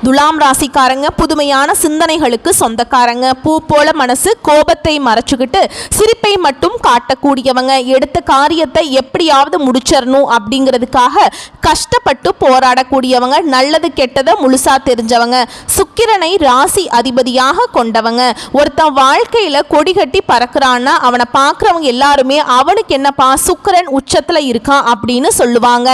துலாம் ராசிக்காரங்க புதுமையான சிந்தனைகளுக்கு சொந்தக்காரங்க. பூ போல மனசு, கோபத்தை மறைச்சுக்கிட்டு சிரிப்பை மட்டும் காட்டக்கூடியவங்க. எடுத்த காரியத்தை எப்படியாவது முடிச்சிடணும் அப்படிங்கிறதுக்காக கஷ்டப்பட்டு போராடக்கூடியவங்க. நல்லது கெட்டதை முழுசா தெரிஞ்சவங்க. சுக்கிரனை ராசி அதிபதியாக கொண்டவங்க. ஒருத்தன் வாழ்க்கையில கொடி கட்டி பறக்கிறான்னா அவனை பார்க்குறவங்க எல்லாருமே அவனுக்கு என்னப்பா சுக்கிரன் உச்சத்துல இருக்கான் அப்படின்னு சொல்லுவாங்க.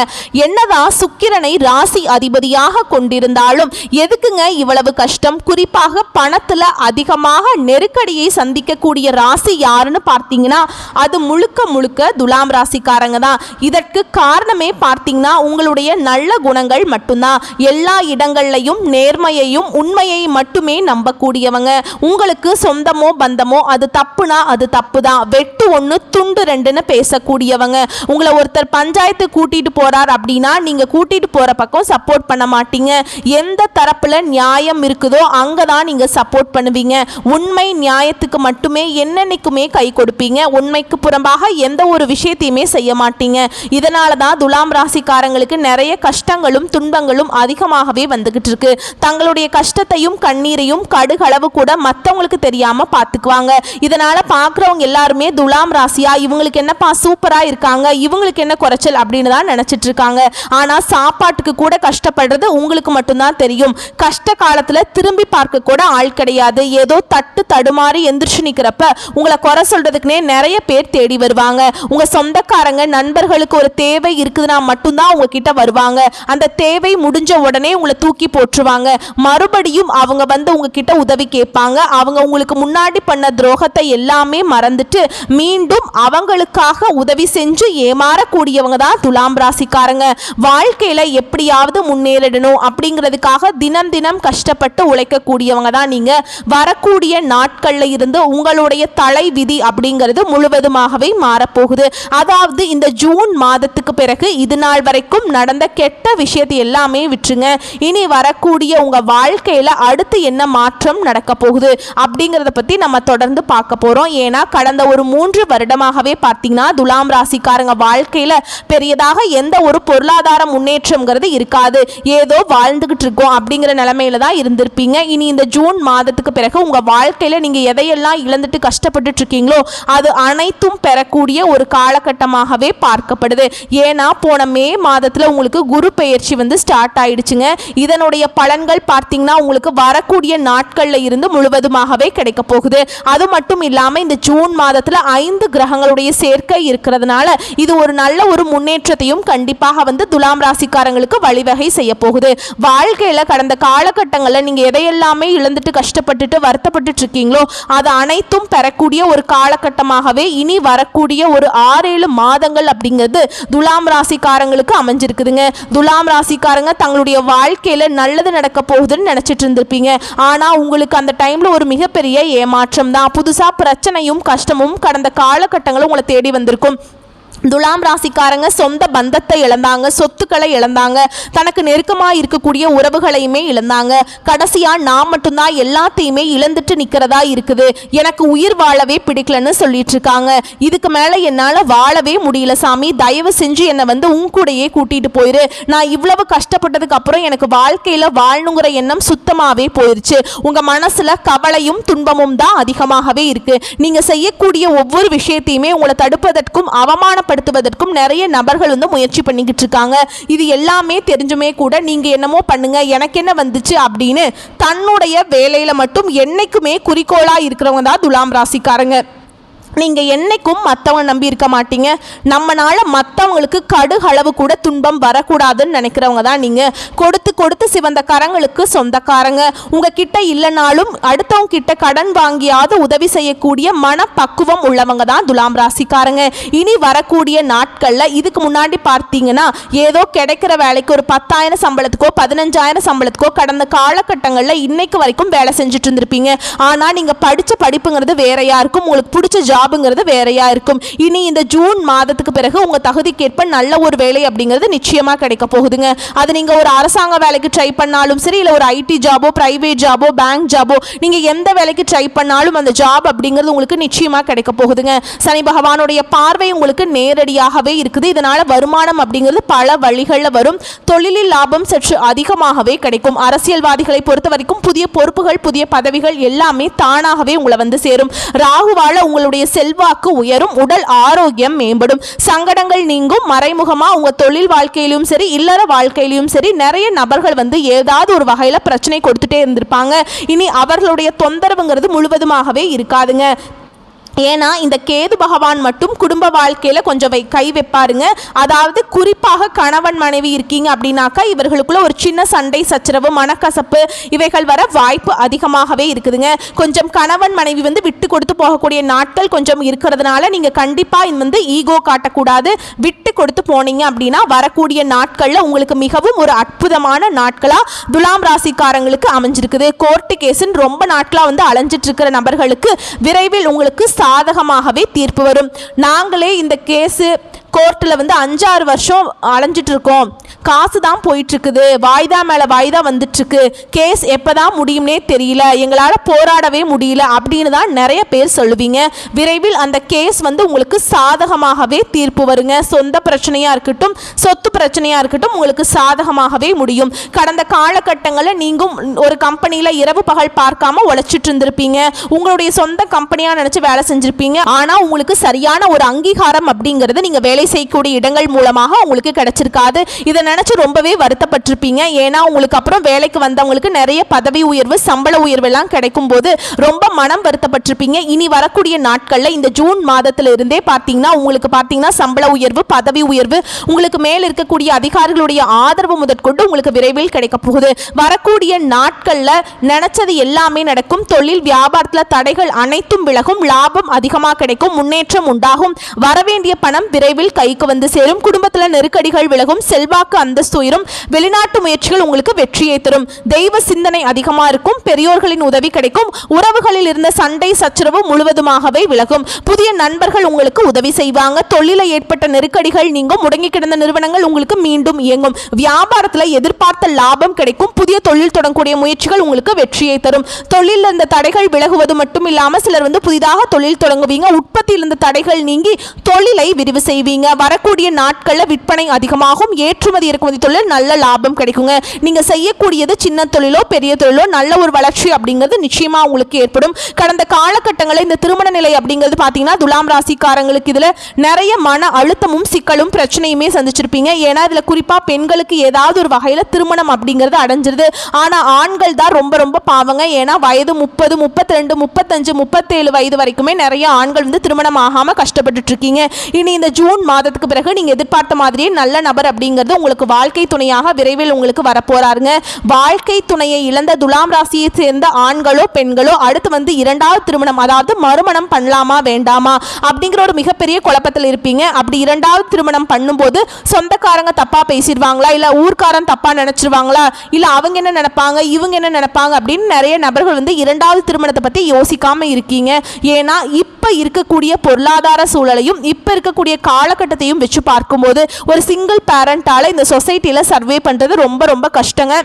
என்னதான் சுக்கிரனை ராசி அதிபதியாக கொண்டிருந்தாலும் எதுக்குங்க இவ்வளவு கஷ்டம்? குறிப்பாக பணத்துல அதிகமாக நெருக்கடியை சந்திக்கக்கூடிய ராசி யாருன்னு பார்த்தீங்கன்னா அது முழுக்க முழுக்க துலாம் ராசிக்காரங்க தான். இதற்கு காரணமே பார்த்தீங்கன்னா உங்களுடைய நல்ல குணங்கள் மட்டும்தான். எல்லா இடங்கள்லையும் நேர்மையையும் உண்மையை மட்டுமே நம்பக்கூடியவங்க. உங்களுக்கு சொந்தமோ பந்தமோ அது தப்புனா அது தப்பு தான், வெட்டு ஒன்று துண்டு ரெண்டுன்னு பேசக்கூடியவங்க. உங்களை ஒருத்தர் பஞ்சாயத்து கூட்டிட்டு போறார் அப்படின்னா நீங்க கூட்டிட்டு போற பக்கம் சப்போர்ட் பண்ண மாட்டீங்க. எந்த தரப்புல நியாயம் இருக்குதோ அங்கதான் நீங்க சப்போர்ட் பண்ணுவீங்க. உண்மை நியாயத்துக்கு மட்டுமே என்னன்னைக்குமே கை கொடுப்பீங்க. உண்மைக்கு புறம்பாக எந்த ஒரு விஷயத்தையுமே செய்ய மாட்டீங்க. இதனால தான் துலாம் ராசிக்காரங்களுக்கு நிறைய கஷ்டங்களும் துன்பங்களும் அதிகமாகவே வந்துகிட்டு இருக்கு. தங்களுடைய கஷ்டத்தையும் கண்ணீரையும் கடுகளவு கூட மற்றவங்களுக்கு தெரியாம பார்த்துக்குவாங்க. இதனால பார்க்குறவங்க எல்லாருமே துலாம் ராசியா இவங்களுக்கு என்னப்பா சூப்பரா இருக்காங்க, இவங்களுக்கு என்ன குறைச்சல் அப்படின்னு தான் நினைச்சிட்டு இருக்காங்க. ஆனா சாப்பாட்டுக்கு கூட கஷ்டப்படுறது உங்களுக்கு மட்டும்தான் தெரியும். கஷ்ட காலத்துல திரும்பி பார்க்க கூட ஆள் கிடையாது. ஏதோ தட்டு தடுமாறி எந்திரிச்சு நிக்கிறப்ப உங்களை குறை சொல்றதுக்குனே நிறைய பேர் தேடி வருவாங்க. உங்க சொந்தக்காரங்க நண்பர்களுக்கு ஒரு தேவை இருக்குதுன்னா மட்டும்தான் உங்ககிட்ட வருவாங்க. அந்த தேவை முடிஞ்ச உடனே உங்களை தூக்கி போட்டுருவாங்க. மறுபடியும் அவங்க வந்து உங்ககிட்ட உதவி கேட்பாங்க. அவங்க உங்களுக்கு முன்னாடி பண்ண துரோகத்தை எல்லாமே மறந்துட்டு மீண்டும் அவங்களுக்காக உதவி செஞ்சு ஏமாறக்கூடியவங்க தான் துலாம் ராசிக்காரங்க. வாழ்க்கையில எப்படியாவது முன்னேறிடணும் அப்படிங்கிறதுக்காக தினம் தினம் கஷ்டப்பட்டு உழைக்கக்கூடியவங்க தான் நீங்க. வரக்கூடிய நாட்கள்ல இருந்து உங்களுடைய தலை விதி அப்படிங்கிறது முழுவதுமாகவே மாறப்போகுது. அதாவது இந்த ஜூன் மாதத்துக்கு பிறகு இது நாள் வரைக்கும் நடந்த கெட்ட விஷயத்தை எல்லாமே விட்டுருங்க. இனி வரக்கூடிய உங்க வாழ்க்கையில அடுத்து என்ன மாற்றம் நடக்க போகுது அப்படிங்கிறத பத்தி நம்ம தொடர்ந்து பார்க்க போறோம். ஏன்னா கடந்த ஒரு 3 வருடமாகவே பார்த்தீங்கன்னா துலாம் ராசிக்காரங்க வாழ்க்கையில பெரியதாக எந்த ஒரு பொருளாதார முன்னேற்றம்ங்கிறது இருக்காது. ஏதோ வாழ்ந்துகிட்டு இருக்கோம் அப்படிங்கிற நிலைமையில தான் இருந்திருப்பீங்க. இனி இந்த ஜூன் மாதத்துக்கு பிறகு உங்க வாழ்க்கையில நீங்க எதையெல்லாம் இழந்துட்டு கஷ்டப்பட்டு இருக்கீங்களோ அது அனைத்தும் பெறக்கூடிய ஒரு காலகட்டமாகவே பார்க்கப்படுது. ஏன்னா போன மே மாதத்துல உங்களுக்கு குரு பெயர்ச்சி வந்து ஸ்டார்ட் ஆயிடுச்சுங்க. இதனுடைய பலன்கள் பார்த்தீங்கன்னா உங்களுக்கு வரக்கூடிய நாட்கள்ல இருந்து முழுவதுமாகவே கிடைக்க போகுது. அது மட்டும் இல்லாம இந்த ஜூன் மாதத்துல 5 கிரகங்களுடைய சேர்க்கை இருக்கிறதுனால இது ஒரு நல்ல ஒரு முன்னேற்றத்தையும் கண்டிப்பாக வந்து துலாம் ராசிக்காரங்களுக்கு வழிவகை செய்ய போகுது. வாழ்க்கையில கடந்த காலகட்டங்களில் நீங்க எதையெல்லாமே இழந்துட்டு கஷ்டப்பட்டுட்டு வருத்தப்பட்டு இருக்கீங்களோ அது அனைத்தும் பெறக்கூடிய ஒரு காலகட்டமாகவே இனி வரக்கூடிய ஒரு 6-7 மாதங்கள் அப்படிங்கிறது துலாம் ராசிக்காரங்களுக்கு அமைஞ்சிருக்குதுங்க. துலாம் ராசிக்காரங்க தங்களுடைய வாழ்க்கையில நல்லது நடக்க போகுதுன்னு நினைச்சிட்டு இருந்திருப்பீங்க. ஆனா உங்களுக்கு அந்த டைம்ல ஒரு மிகப்பெரிய ஏமாற்றம் தான். புதுசா பிரச்சனையும் கஷ்டமும் கடந்த காலகட்டங்களும் உங்களை தேடி வந்திருக்கும். துலாம் ராசிக்காரங்க சொந்த பந்தத்தை இழந்தாங்க, சொத்துக்களை இழந்தாங்க, தனக்கு நெருக்கமாக இருக்கக்கூடிய உறவுகளையுமே இழந்தாங்க. கடைசியா நான் மட்டும்தான் எல்லாத்தையுமே இழந்துட்டு நிற்கிறதா இருக்குது, எனக்கு உயிர் வாழவே பிடிக்கலன்னு சொல்லிட்டு இருக்காங்க. இதுக்கு மேலே என்னால் வாழவே முடியல சாமி, தயவு செஞ்சு என்னை வந்து உன் கூடையே கூட்டிட்டு போயிரு. நான் இவ்வளவு கஷ்டப்பட்டதுக்கு அப்புறம் எனக்கு வாழ்க்கையில் வாழணுங்கிற எண்ணம் சுத்தமாகவே போயிருச்சு. உங்கள் மனசில் கவலையும் துன்பமும் தான் அதிகமாகவே இருக்கு. நீங்கள் செய்யக்கூடிய ஒவ்வொரு விஷயத்தையுமே உங்களை தடுப்பதற்கும் அவமான படுத்துவதற்கும் நிறைய நபர்கள் வந்து முயற்சி பண்ணிக்கிட்டு இருக்காங்க. இது எல்லாமே தெரிஞ்சுமே கூட நீங்க என்னமோ பண்ணுங்க எனக்கு என்ன வந்துச்சு அப்படின்னு தன்னுடைய வேலையில மட்டும் என்னைக்குமே குறிக்கோளா இருக்கிறவங்க தான் துலாம் ராசிக்காரங்க. நீங்கள் என்னைக்கும் மற்றவங்க நம்பி இருக்க மாட்டீங்க. நம்மனால மற்றவங்களுக்கு கடுகளவு கூட துன்பம் வரக்கூடாதுன்னு நினைக்கிறவங்க தான் நீங்கள். கொடுத்து கொடுத்து சிவந்த கரங்களுக்கு சொந்தக்காரங்க. உங்ககிட்ட இல்லைனாலும் அடுத்தவங்க கிட்ட கடன் வாங்கியாவது உதவி செய்யக்கூடிய மனப்பக்குவம் உள்ளவங்க தான் துலாம் ராசிக்காரங்க. இனி வரக்கூடிய நாட்களில் இதுக்கு முன்னாடி பார்த்தீங்கன்னா ஏதோ கிடைக்கிற வேலைக்கு ஒரு 10,000 சம்பளத்துக்கோ 15,000 சம்பளத்துக்கோ கடந்த காலகட்டங்களில் இன்னைக்கு வரைக்கும் வேலை செஞ்சுட்டு இருந்திருப்பீங்க. ஆனால் நீங்கள் படித்த படிப்புங்கிறது வேறையா இருக்கும். உங்களுக்கு பிடிச்ச ஜாபுங்கிறது வேறையா இருக்கும். இனி இந்த ஜூன் மாதத்துக்கு பிறகு உங்க தகுதிக்கேற்ப நல்ல ஒரு வேலை அப்படிங்கிறது நிச்சயமா கிடைக்க போகுதுங்க. அது நீங்க ஒரு அரசாங்க வேலைக்கு ட்ரை பண்ணாலும் சரி, இல்ல ஒரு ஐடி ஜாபோ, பிரைவேட் ஜாபோ, பேங்க் ஜாபோ, நீங்க எந்த வேலைக்கு ட்ரை பண்ணாலும் அந்த ஜாப் அப்படிங்கிறது உங்களுக்கு நிச்சயமா கிடைக்க போகுதுங்க. சனி பகவானுடைய பார்வை உங்களுக்கு நேரடியாகவே இருக்குது. இதனால வருமானம் அப்படிங்கிறது பல வழிகளில் வரும். தொழிலில் லாபம் சற்று அதிகமாகவே கிடைக்கும். அரசியல்வாதிகளை பொறுத்த வரைக்கும் புதிய பொறுப்புகள், புதிய பதவிகள் எல்லாமே தானாகவே உங்களை வந்து சேரும். ராகுவால உங்களுடைய செல்வாக்கு உயரும். உடல் ஆரோக்கியம் மேம்படும். சங்கடங்கள் நீங்கும். மறைமுகமா உங்க தொழில் வாழ்க்கையிலும் சரி, இல்லற வாழ்க்கையிலும் சரி, நிறைய நபர்கள் வந்து ஏதாவது ஒரு வகையில பிரச்சனை கொடுத்துட்டே இருந்திருப்பாங்க. இனி அவர்களுடைய தொந்தரவுங்கிறது முழுவதுமாகவே இருக்காதுங்க. ஏன்னா இந்த கேது பகவான் மட்டும் குடும்ப வாழ்க்கையில் கொஞ்சம் கை வைப்பாருங்க. அதாவது குறிப்பாக கணவன் மனைவி இருக்கீங்க அப்படின்னாக்கா இவர்களுக்குள்ள ஒரு சின்ன சண்டை சச்சரவு, மனக்கசப்பு இவைகள் வர வாய்ப்பு அதிகமாகவே இருக்குதுங்க. கொஞ்சம் கணவன் மனைவி வந்து விட்டு கொடுத்து போகக்கூடிய நாட்கள் கொஞ்சம் இருக்கிறதுனால நீங்கள் கண்டிப்பாக வந்து ஈகோ காட்டக்கூடாது. விட்டு கொடுத்து போனீங்க அப்படின்னா வரக்கூடிய நாட்களில் உங்களுக்கு மிகவும் ஒரு அற்புதமான நாட்களாக துலாம் ராசிக்காரங்களுக்கு அமைஞ்சிருக்குது. கோர்ட்டு கேஸுன்னு ரொம்ப நாட்களாக வந்து அலைஞ்சிட்டு இருக்கிற நபர்களுக்கு விரைவில் உங்களுக்கு சாதகமாகவே தீர்ப்பு வரும். நாங்களே இந்த கேஸு கோர்ட்டில் வந்து 5-6 வருஷம் அலைஞ்சிட்டு இருக்கோம், காசு தான் போயிட்டுருக்குது, வாய்தா மேலே வாய்தா வந்துட்டுருக்கு, கேஸ் எப்போ தான் முடியும்னே தெரியல, எங்களால் போராடவே முடியல அப்படின்னு தான் நிறைய பேர் சொல்லுவீங்க. விரைவில் அந்த கேஸ் வந்து உங்களுக்கு சாதகமாகவே தீர்ப்பு வருங்க. சொந்த பிரச்சனையாக இருக்கட்டும், சொத்து பிரச்சனையாக இருக்கட்டும், உங்களுக்கு சாதகமாகவே முடியும். கடந்த காலகட்டங்களில் நீங்கள் ஒரு கம்பெனியில் இரவு பகல் பார்க்காம உழைச்சிட்டு இருந்திருப்பீங்க. உங்களுடைய சொந்த கம்பெனியாக நினச்சி வேலை செஞ்சுருப்பீங்க. ஆனால் உங்களுக்கு சரியான ஒரு அங்கீகாரம் அப்படிங்கிறது நீங்கள் வேலை செய்யக்கூடிய இடங்கள் மூலமாக உங்களுக்கு கிடைச்சிருக்காது. இதை நினைச்சு ரொம்பவே வருத்தப்பட்டிருப்பீங்க. ஏன்னா உங்களுக்கு அப்புறம் வேலைக்கு வந்தவங்களுக்கு நிறைய பதவி உயர்வு, சம்பள உயர்வு எல்லாம் கிடைக்கும் போது ரொம்ப மனம் வருத்தப்பட்டிருப்பீங்க. இனி வரக்கூடிய நாட்கள்ல இந்த ஜூன் மாதத்துல இருந்தே உங்களுக்கு சம்பள உயர்வு, பதவி உயர்வு, உங்களுக்கு மேல் இருக்கக்கூடிய அதிகாரிகளுடைய ஆதரவு முதற்கொண்டு உங்களுக்கு விரைவில் கிடைக்க போகுது. வரக்கூடிய நாட்கள்ல நினைச்சது எல்லாமே நடக்கும். தொழில் வியாபாரத்துல தடைகள் அனைத்தும் விலகும். லாபம் அதிகமாக கிடைக்கும். முன்னேற்றம் உண்டாகும். வரவேண்டிய பணம் விரைவில் கைக்கு வந்து சேரும். குடும்பத்தில் நெருக்கடிகள் விலகும். செல்வாக்கு அந்தஸ்து உயரும். வெளிநாட்டு முயற்சிகள் உங்களுக்கு வெற்றியை தரும். தெய்வ சிந்தனை அதிகமா இருக்கும். பெரியோர்களின் உதவி கிடைக்கும். உறவுகளில் இருந்த சண்டை சச்சரவு முழுவதுமாகவே விலகும். புதிய நண்பர்கள் உங்களுக்கு உதவி செய்வாங்க. தொழிலில் ஏற்பட்ட நெருக்கடிகள் நீங்கும். முடங்கி கிடந்த நிறுவனங்கள் உங்களுக்கு மீண்டும் இயங்கும். வியாபாரத்தில் எதிர்பார்த்த லாபம் கிடைக்கும். புதிய தொழில் தொடங்கக்கூடிய முயற்சிகள் உங்களுக்கு வெற்றியை தரும். தொழிலில் இருந்த தடைகள் விலகுவது மட்டும் இல்லாமல் சிலர் வந்து புதிதாக தொழில் தொடங்குவீங்க. உற்பத்தியில் இருந்த தடைகள் நீங்கி தொழிலை விரிவு செய்வீங்க. வரக்கூடிய நாட்களில் விற்பனை அதிகமாகும். ஏற்றுமதி இறக்குமதி தொழில் நல்ல லாபம் கிடைக்குங்க. நீங்க செய்யக்கூடியது சின்ன தொழிலோ பெரிய தொழிலோ நல்ல ஒரு வளர்ச்சி அப்படிங்கிறது நிச்சயமா உங்களுக்கு ஏற்படும். கடந்த காலகட்டங்களில் இந்த திருமண நிலை அப்படிங்கிறது பார்த்தீங்கன்னா துலாம் ராசிக்காரங்களுக்கு இதுல நிறைய மன அழுத்தமும் சிக்கலும் பிரச்சனையுமே சந்திச்சிருப்பீங்க. ஏன்னா இதுல குறிப்பா பெண்களுக்கு ஏதாவது ஒரு வகையில திருமணம் அப்படிங்கிறது அடைஞ்சிருது. ஆனா ஆண்கள் தான் ரொம்ப ரொம்ப பாவங்க. ஏன்னா வயது 30, 32, 35, 37 வயது வரைக்குமே நிறைய ஆண்கள் வந்து திருமணம் ஆகாம கஷ்டப்பட்டு இருக்கீங்க. இனி இந்த ஜூன் மாதத்துக்கு பிறகு நீங்க எதிர்பார்த்த மாதிரியே நல்ல நபர் அப்படிங்கிறது உங்களுக்கு வாழ்க்கை துணையாக விரைவில் உங்களுக்கு வரப்போறாருங்க. வாழ்க்கை துணையை இழந்த துலாம் ராசியை சேர்ந்த ஆண்களோ பெண்களோ அடுத்து வந்து இரண்டாவது திருமணம், அதாவது மறுமணம் பண்ணலாமா வேண்டாமா அப்படிங்கிற ஒரு மிகப்பெரிய குழப்பத்தில் இருப்பீங்க. அப்படி இரண்டாவது திருமணம் பண்ணும்போது சொந்தக்காரங்க தப்பா பேசிடுவாங்களா, இல்ல ஊர்க்காரன் தப்பா நினைச்சிருவாங்களா, இல்ல அவங்க என்ன நினைப்பாங்க, இவங்க என்ன நினைப்பாங்க அப்படின்னு நிறைய நபர்கள் வந்து இரண்டாவது திருமணத்தை பத்தி யோசிக்காம இருக்கீங்க. ஏன்னா இப்ப இருக்கக்கூடிய பொருளாதார சூழலையும் இப்ப இருக்கக்கூடிய காலகட்டத்தையும் வச்சு பார்க்கும்போது ஒரு சிங்கிள் பேரண்டால இந்த சொசைட்டில சர்வே பண்றது ரொம்ப ரொம்ப கஷ்டங்க.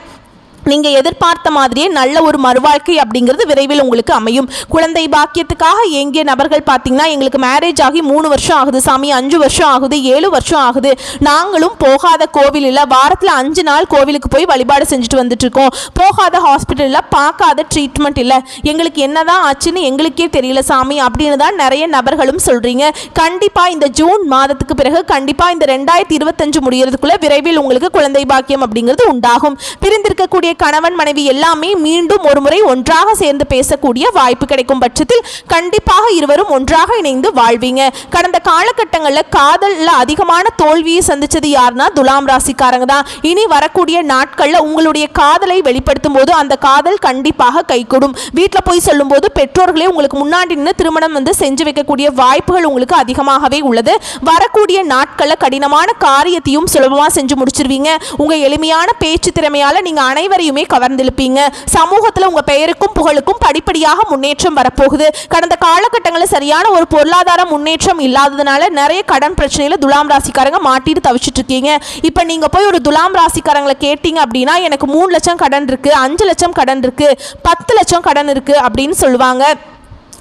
நீங்கள் எதிர்பார்த்த மாதிரியே நல்ல ஒரு மறுவாழ்க்கை அப்படிங்கிறது விரைவில் உங்களுக்கு அமையும். குழந்தை பாக்கியத்துக்காக ஏங்கிய நபர்கள் பார்த்தீங்கன்னா எங்களுக்கு மேரேஜ் ஆகி 3 வருஷம் ஆகுது சாமி, 5 வருஷம் ஆகுது, 7 வருஷம் ஆகுது, நாங்களும் போகாத கோவில் இல்லை, வாரத்தில் 5 நாள் கோவிலுக்கு போய் வழிபாடு செஞ்சுட்டு வந்துட்டு இருக்கோம், போகாத ஹாஸ்பிட்டலில் பார்க்காத ட்ரீட்மெண்ட் இல்லை, எங்களுக்கு என்னதான் ஆச்சுன்னு எங்களுக்கே தெரியல சாமி அப்படின்னு தான் நிறைய நபர்களும் சொல்கிறீங்க. கண்டிப்பாக இந்த ஜூன் மாதத்துக்கு பிறகு கண்டிப்பாக இந்த 2025 முடிகிறதுக்குள்ள விரைவில் உங்களுக்கு குழந்தை பாக்கியம் அப்படிங்கிறது உண்டாகும். பிரிந்திருக்கக்கூடிய கணவன் மனைவி எல்லாமே மீண்டும் ஒரு முறை ஒன்றாக சேர்ந்து பேசக்கூடிய வாய்ப்பு கிடைக்கும் பட்சத்தில் கண்டிப்பாக இருவரும் ஒன்றாக இணைந்து வாழ்வீங்க. கடந்த காலகட்டங்களில் காதல்ல அதிகமான தோல்வியை சந்திச்சது யாருன்னா துலாம் ராசிக்காரங்க தான். இனி வரக்கூடிய நாட்களில் உங்களுடைய காதலை வெளிப்படுத்தும் போது அந்த காதல் கண்டிப்பாக கைகூடும். வீட்டில் போய் சொல்லும் போது பெற்றோர்களே உங்களுக்கு முன்னாடி நின்று திருமணம் வந்து செஞ்சு வைக்கக்கூடிய வாய்ப்புகள் உங்களுக்கு அதிகமாகவே உள்ளது. வரக்கூடிய நாட்களில் கடினமான காரியத்தையும் சுலபமாக செஞ்சு முடிச்சிருவீங்க. உங்க எளிமையான பேச்சு திறமையால நீங்க அனைவரையும் எல்லோரையுமே கவர்ந்திழுப்பீங்க. சமூகத்துல உங்க பெயருக்கும் புகழுக்கும் படிப்படியாக முன்னேற்றம் வரப்போகுது. கடந்த காலகட்டங்களில் சரியான ஒரு பொருளாதார முன்னேற்றம் இல்லாததுனால நிறைய கடன் பிரச்சனையில துலாம் ராசிக்காரங்க மாட்டிட்டு தவிச்சிட்டு இருக்கீங்க. இப்ப நீங்க போய் ஒரு துலாம் ராசிக்காரங்களை கேட்டீங்க அப்படின்னா எனக்கு 3 லட்சம் கடன் இருக்கு, 5 லட்சம் கடன் இருக்கு, 10 லட்சம் கடன் இருக்கு அப்படின்னு சொல்லுவாங்க.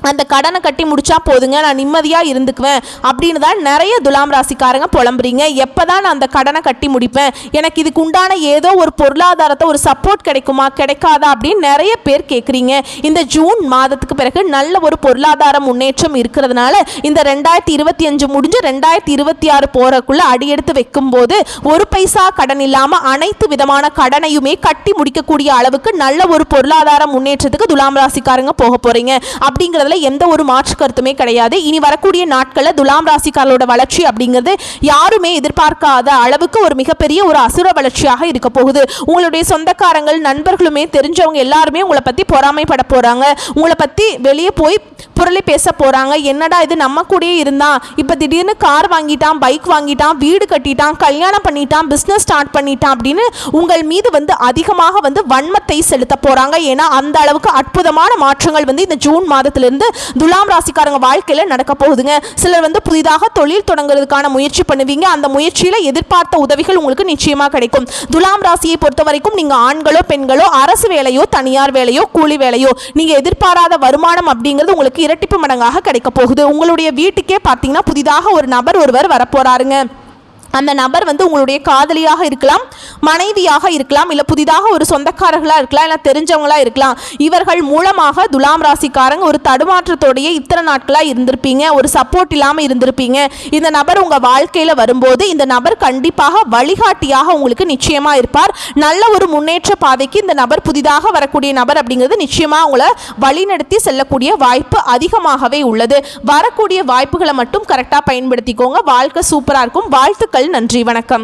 அந்த கடனை கட்டி முடிச்சா போதுங்க, நான் நிம்மதியாக இருந்துக்குவேன் அப்படின்னு தான் நிறைய துலாம் ராசிக்காரங்க புலம்புறீங்க. எப்போ தான் நான் அந்த கடனை கட்டி முடிப்பேன், எனக்கு இதுக்கு உண்டான ஏதோ ஒரு பொருளாதாரத்தை ஒரு சப்போர்ட் கிடைக்குமா கிடைக்காதா அப்படின்னு நிறைய பேர் கேட்குறீங்க. இந்த ஜூன் மாதத்துக்கு பிறகு நல்ல ஒரு பொருளாதார முன்னேற்றம் இருக்கிறதுனால இந்த 2025 முடிஞ்சு 2026 போகிறக்குள்ள அடியெடுத்து வைக்கும்போது ஒரு பைசா கடன் இல்லாமல் அனைத்து விதமான கடனையுமே கட்டி முடிக்கக்கூடிய அளவுக்கு நல்ல ஒரு பொருளாதார முன்னேற்றத்துக்கு துலாம் ராசிக்காரங்க போக போகிறீங்க. அப்படிங்கிறதுல எந்த ஒரு மாற்று கருத்துமே கிடையாது. இனி வரக்கூடிய நாட்களில் துலாம் ராசிக்காரர்களோட வளர்ச்சி அப்படிங்கிறது யாருமே எதிர்பார்க்காத அளவுக்கு ஒரு மிகப்பெரிய ஒரு அசுர வளர்ச்சியாக இருக்க போகுது. உங்களுடைய சொந்தக்காரங்கள் நண்பர்களுமே தெரிஞ்சவங்க எல்லாருமே உங்களை பற்றி பொறாமைப்பட போகிறாங்க. உங்களை பற்றி வெளியே போய் புரளி பேச போகிறாங்க. என்னடா இது நம்ம கூடயே இருந்தான், இப்போ திடீர்னு கார் வாங்கிட்டான், பைக் வாங்கிட்டான், வீடு கட்டிட்டான், கல்யாணம் பண்ணிட்டான், பிஸ்னஸ் ஸ்டார்ட் பண்ணிட்டான் அப்படின்னு உங்கள் மீது அதிகமாக வன்மத்தை செலுத்த போகிறாங்க. ஏன்னா அந்த அளவுக்கு அற்புதமான மாற்றங்கள் இந்த ஜூன் மாதத்திலிருந்து துலாம் ராசிக்காரங்க வாழ்க்கையில் நடக்க போகுதுங்க. சிலர் புதிதாக தொழில் தொடங்குறதுக்கான முயற்சி பண்ணுவீங்க. அந்த முயற்சியில் எதிர்பார்த்த உதவிகள் உங்களுக்கு நிச்சயமாக கிடைக்கும். துலாம் ராசியை பொறுத்த வரைக்கும் நீங்கள் ஆண்களோ பெண்களோ அரசு வேலையோ தனியார் வேலையோ கூலி வேலையோ நீங்கள் எதிர்பாராத வருமானம் அப்படிங்கிறது உங்களுக்கு இரட்டிப்பு மடங்காக கிடைக்க போகுது. உங்களுடைய வீட்டுக்கே பார்த்தீங்கன்னா புதிதாக ஒரு நபர் ஒருவர் வரப்போறாருங்க. அந்த நபர் உங்களுடைய காதலியாக இருக்கலாம், மனைவியாக இருக்கலாம், இல்லை புதிதாக ஒரு சொந்தக்காரர்களாக இருக்கலாம், இல்லை தெரிஞ்சவங்களாக இருக்கலாம். இவர்கள் மூலமாக துலாம் ராசிக்காரங்க ஒரு தடுமாற்றத்தோடைய இத்தனை நாட்களாக இருந்திருப்பீங்க, ஒரு சப்போர்ட் இல்லாமல் இருந்திருப்பீங்க. இந்த நபர் உங்கள் வாழ்க்கையில் வரும்போது இந்த நபர் கண்டிப்பாக வழிகாட்டியாக உங்களுக்கு நிச்சயமாக இருப்பார். நல்ல ஒரு முன்னேற்ற பாதைக்கு இந்த நபர் புதிதாக வரக்கூடிய நபர் அப்படிங்கிறது நிச்சயமாக உங்களை வழிநடத்தி செல்லக்கூடிய வாய்ப்பு அதிகமாகவே உள்ளது. வரக்கூடிய வாய்ப்புகளை மட்டும் கரெக்டாக பயன்படுத்திக்கோங்க. வாழ்க்கை சூப்பராக இருக்கும். வாழ்த்துக்கள். நன்றி, வணக்கம்.